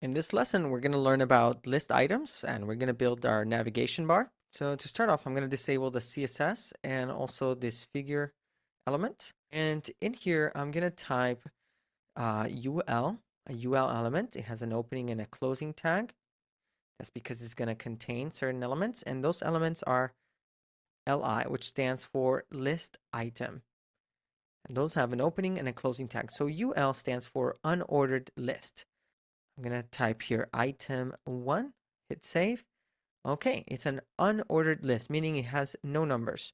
In this lesson, we're going to learn about list items and we're going to build our navigation bar. So to start off, I'm going to disable the CSS and also this figure element. And in here, I'm going to type UL, a UL element. It has an opening and a closing tag. That's because it's going to contain certain elements. And those elements are LI, which stands for list item. And those have an opening and a closing tag. So UL stands for unordered list. I'm going to type here item 1, hit save. Okay, it's an unordered list, meaning it has no numbers.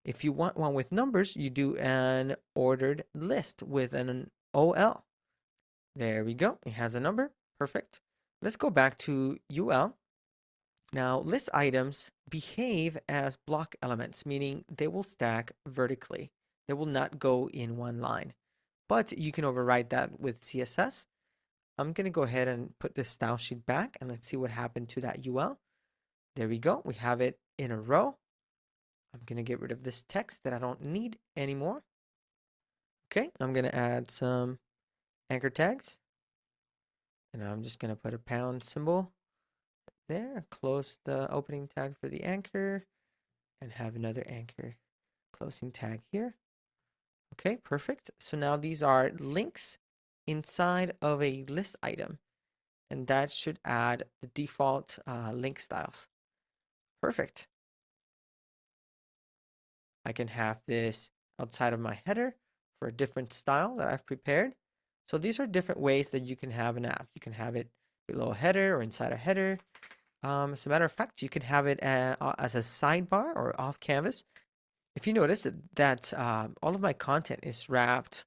If you want one with numbers, you do an ordered list with an OL. There we go. It has a number. Perfect. Let's go back to UL. Now, list items behave as block elements, meaning they will stack vertically. They will not go in one line. But you can override that with CSS. I'm going to go ahead and put this style sheet back and let's see what happened to that UL. There we go. We have it in a row. I'm going to get rid of this text that I don't need anymore. Okay, I'm going to add some anchor tags. And I'm just going to put a pound symbol there. Close the opening tag for the anchor and have another anchor closing tag here. Okay, perfect. So now these are links inside of a list item. And that should add the default link styles. Perfect. I can have this outside of my header for a different style that I've prepared. So these are different ways that you can have an app. You can have it below a header or inside a header. As a matter of fact, you could have it as a sidebar or off canvas. If you notice that all of my content is wrapped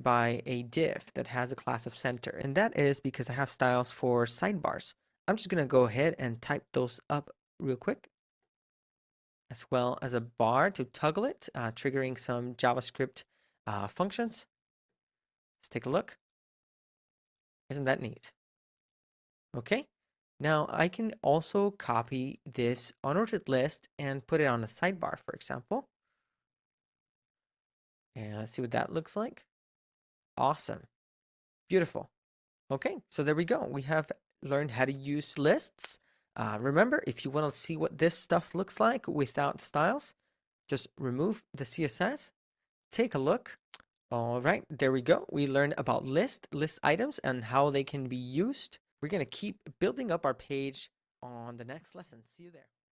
by a div that has a class of center, and that is because I have styles for sidebars. I'm just going to go ahead and type those up real quick, as well as a bar to toggle it, triggering some JavaScript functions. Let's take a look. Isn't that neat? Okay. Now I can also copy this unordered list and put it on a sidebar, for example. And let's see what that looks like. Awesome. Beautiful. Okay, so there we go. We have learned how to use lists. Remember, if you want to see what this stuff looks like without styles, just remove the CSS, take a look. All right, there we go. We learned about list items, and how they can be used. We're going to keep building up our page on the next lesson. See you there.